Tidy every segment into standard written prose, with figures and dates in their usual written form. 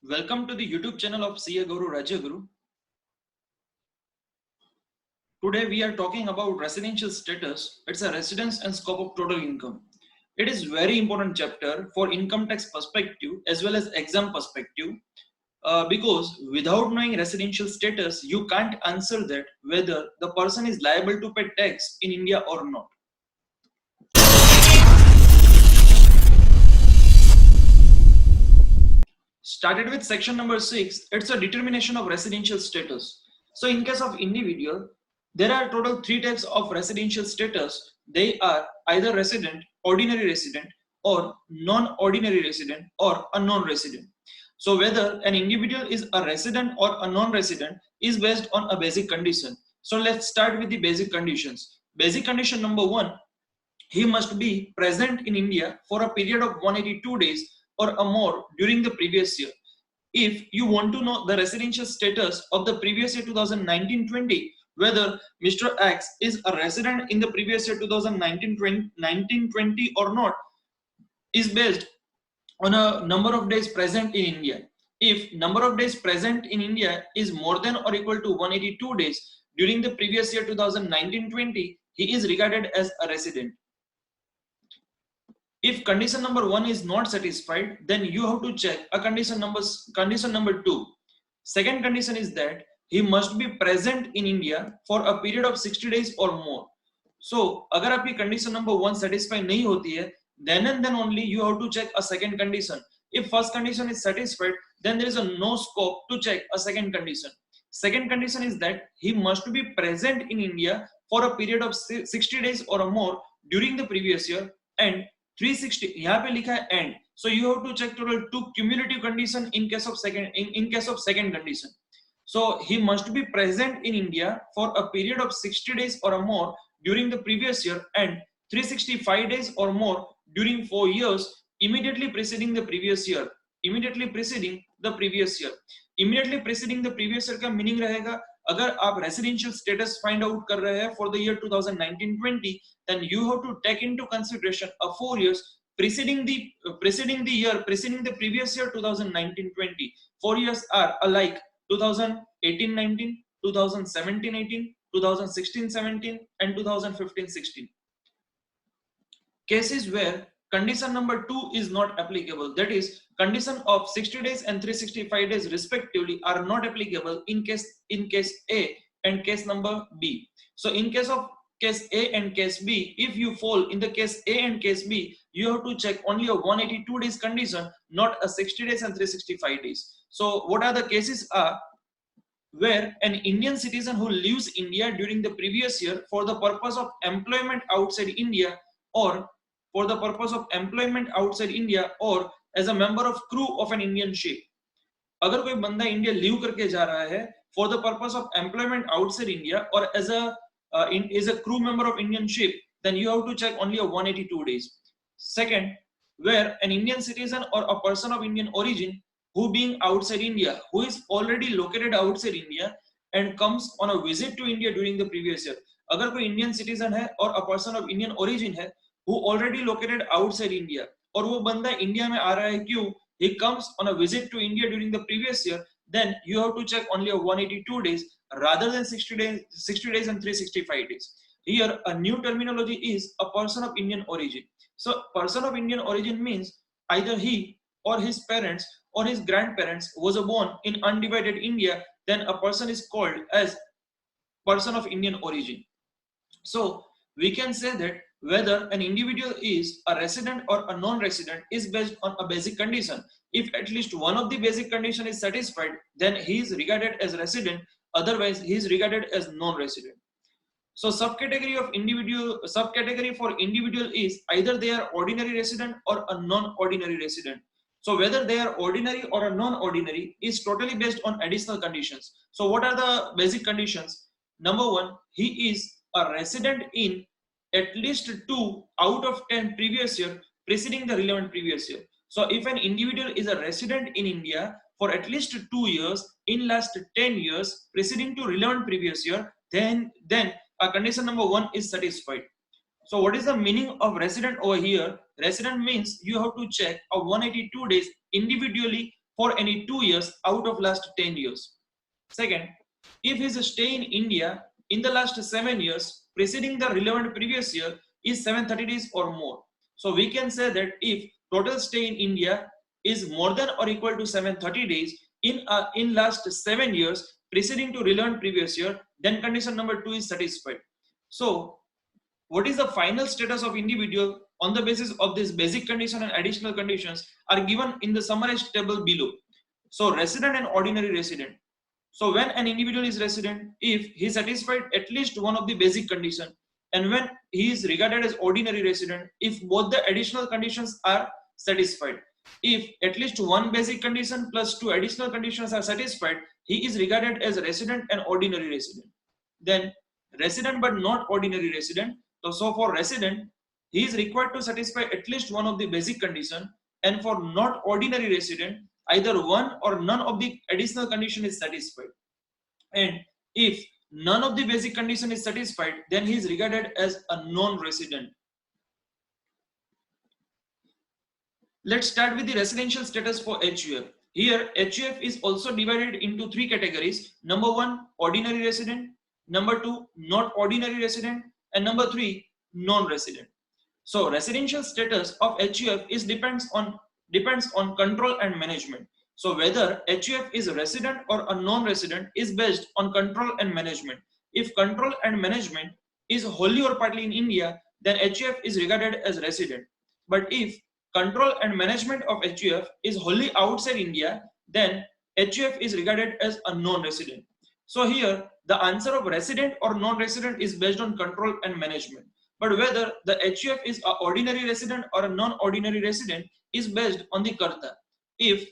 Welcome to the YouTube channel of CA Guru Rajaguru. Today we are talking about residential status. It's a residence and scope of total income. It is very important chapter for income tax perspective as well as exam perspective because without knowing residential status, you can't answer that whether the person is liable to pay tax in India or not. Started with section number 6, it's a determination of residential status. So in case of individual, there are total 3 types of residential status. They are either resident, ordinary resident, or non-ordinary resident or a non-resident. So whether an individual is a resident or a non-resident is based on a basic condition. So let's start with the basic conditions. Basic condition number 1, he must be present in India for a period of 182 days or more during the previous year. If you want to know the residential status of the previous year 2019-20, whether Mr. X is a resident in the previous year 2019-20 or not, is based on a number of days present in India. If number of days present in India is more than or equal to 182 days during the previous year 2019-20, he is regarded as a resident. If condition number 1 is not satisfied, then you have to check a condition number 2. Second condition is that he must be present in India for a period of 60 days or more. So, अगर आपकी condition number 1 satisfy नहीं होती है, then and then only you have to check a second condition. If first condition is satisfied, then there is a no scope to check a second condition. Second condition is that he must be present in India for a period of 60 days or more during the previous year, and 360 यहाँ पे लिखा है end. So you have to check total 2 cumulative condition in case of second condition. So he must be present in India for a period of 60 days or more during the previous year and 365 days or more during 4 years immediately preceding the previous year. Immediately preceding the previous year. Immediately preceding the previous year का meaning रहेगा, अगर आप residential status find out कर रहे हैं for the year 2019-20, then you have to take into consideration a 4 years preceding the previous year 2019-20. 4 years are alike 2018-19, 2017-18, 2016-17, and 2015-16. Cases where condition number 2 is not applicable, that is condition of 60 days and 365 days respectively are not applicable in case A and case number B. So in case of case A and case B, if you fall in the case A and case B, you have to check only a 182 days condition, not a 60 days and 365 days. So what are the cases are where an Indian citizen who leaves India during the previous year for the purpose of employment outside India or for the purpose of employment outside India or as a member of crew of an Indian ship. अगर कोई बंदा India leave करके जा रहा है for the purpose of employment outside India or as a crew member of Indian ship, then you have to check only a 182 days. Second, where an Indian citizen or a person of Indian origin who being outside India, who is already located outside India and comes on a visit to India during the previous year. अगर कोई Indian citizen है और a person of Indian origin है who already located outside India और वो बंदा India में आ रहा है क्यों, he comes on a visit to India during the previous year, then you have to check only a 182 days rather than 60 days and 365 days. Here a new terminology is a person of Indian origin. So person of Indian origin means either he or his parents or his grandparents was born in undivided India, then a person is called as person of Indian origin. So we can say that whether an individual is a resident or a non-resident is based on a basic condition. If at least one of the basic condition is satisfied, then he is regarded as resident, otherwise he is regarded as non-resident. So subcategory for individual is either they are ordinary resident or a non-ordinary resident. So whether they are ordinary or a non-ordinary is totally based on additional conditions. So what are the basic conditions? Number 1, he is a resident in at least 2 out of 10 previous year preceding the relevant previous year. So if an individual is a resident in India for at least 2 years in last 10 years preceding to relevant previous year, then condition number 1 is satisfied. So what is the meaning of resident over here? Resident means you have to check a 182 days individually for any 2 years out of last 10 years. Second, if his stay in India in the last 7 years preceding the relevant previous year is 730 days or more. So we can say that if total stay in India is more than or equal to 730 days in last 7 years preceding to relevant previous year, then condition number 2 is satisfied. So what is the final status of individual on the basis of this basic condition and additional conditions are given in the summarized table below. So resident and ordinary resident. So when an individual is resident, if he satisfied at least one of the basic condition, and when he is regarded as ordinary resident, if both the additional conditions are satisfied. If at least one basic condition plus 2 additional conditions are satisfied, he is regarded as a resident and ordinary resident. Then resident but not ordinary resident. So for resident, he is required to satisfy at least one of the basic condition, and for not ordinary resident, either one or none of the additional condition is satisfied. And if none of the basic condition is satisfied, then he is regarded as a non-resident. Let's start with the residential status for HUF. Here, HUF is also divided into 3 categories. Number 1, ordinary resident. Number 2, not ordinary resident. And number 3, non-resident. So residential status of HUF is depends on control and management. So whether HUF is a resident or a non-resident is based on control and management. If control and management is wholly or partly in India, then HUF is regarded as resident. But if control and management of HUF is wholly outside India, then HUF is regarded as a non-resident. So here the answer of resident or non-resident is based on control and management. But whether the HUF is an ordinary resident or a non-ordinary resident is based on the Karta. If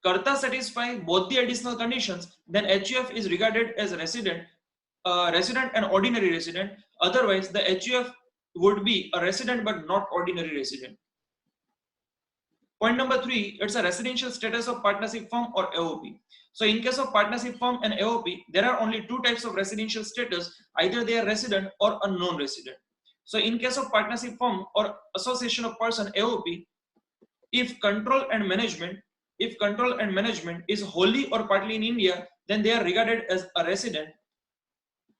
Karta satisfy both the additional conditions, then HUF is regarded as resident and ordinary resident. Otherwise, the HUF would be a resident but not ordinary resident. Point number 3, it's a residential status of partnership firm or AOP. So in case of partnership firm and AOP, there are only 2 types of residential status, either they are resident or a non-resident. So in case of partnership firm or association of person AOP, if control and management is wholly or partly in India, then they are regarded as a resident.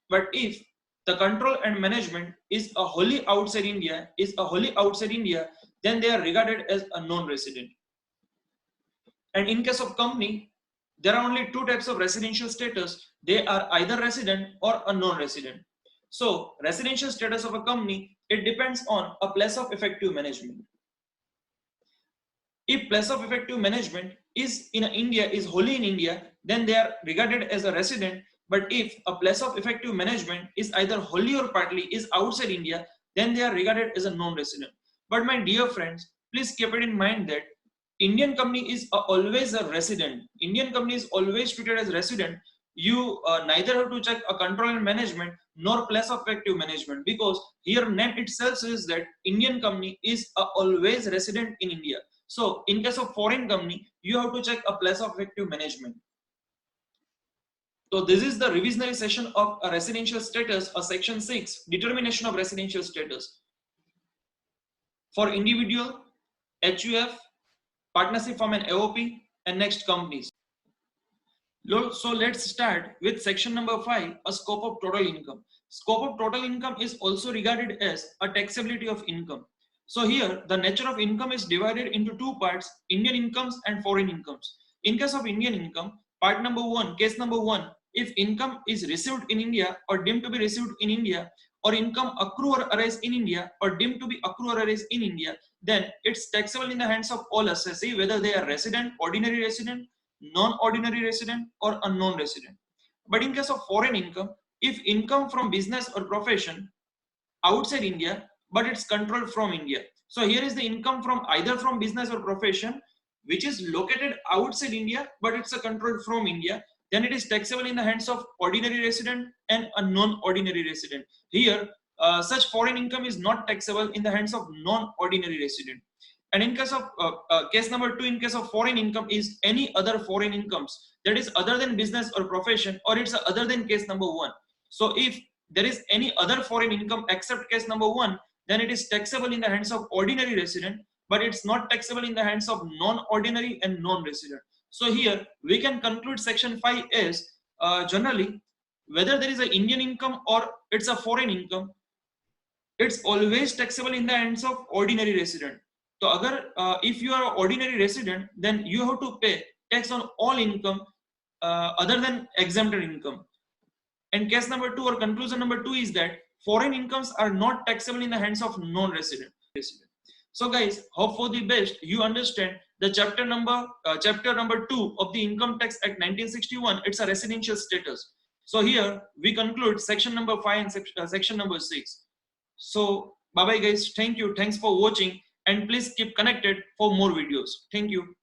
But if the control and management is a wholly outside India, then they are regarded as a non-resident. And in case of company, there are only 2 types of residential status. They are either resident or a non-resident. So residential status of a company, it depends on a place of effective management. If place of effective management is in India, is wholly in India, then they are regarded as a resident. But if a place of effective management is either wholly or partly is outside India, then they are regarded as a non-resident. But my dear friends, please keep it in mind that Indian company is always a resident. Indian company is always treated as resident. You neither have to check a control and management nor place of effective management, because here name itself says that Indian company is always resident in India. So in case of foreign company, you have to check a place of effective management. So this is the revisionary session of a residential status, or section 6, determination of residential status for individual, HUF, partnership firm and AOP, and next companies. So let's start with section number 5, a scope of total income. Scope of total income is also regarded as a taxability of income. So here the nature of income is divided into 2 parts, Indian incomes and foreign incomes. In case of Indian income, part number 1, case number 1, if income is received in India or deemed to be received in India, or income accrue or arise in India or deemed to be accrue or arise in India, then it's taxable in the hands of all assessee, whether they are resident, ordinary resident, non-ordinary resident, or a non-resident. But in case of foreign income, if income from business or profession outside India, but it's controlled from India. So here is the income from either from business or profession, which is located outside India, but it's a control from India, then it is taxable in the hands of ordinary resident and a non-ordinary resident. Here, such foreign income is not taxable in the hands of non-ordinary resident. And in case of case number 2, in case of foreign income is any other foreign incomes, that is other than business or profession, or it's other than case number 1. So if there is any other foreign income except case number 1, then it is taxable in the hands of ordinary resident, but it's not taxable in the hands of non-ordinary and non-resident. So here we can conclude section 5 is generally whether there is an Indian income or it's a foreign income, it's always taxable in the hands of ordinary resident. So if you are an ordinary resident, then you have to pay tax on all income other than exempted income. And case number 2 or conclusion number 2 is that foreign incomes are not taxable in the hands of non-resident. So guys, hope for the best you understand the chapter number 2 of the Income Tax Act 1961. It's a residential status. So here we conclude section number 5 and section number 6. So bye bye guys, thank you, thanks for watching, and please keep connected for more videos. Thank you.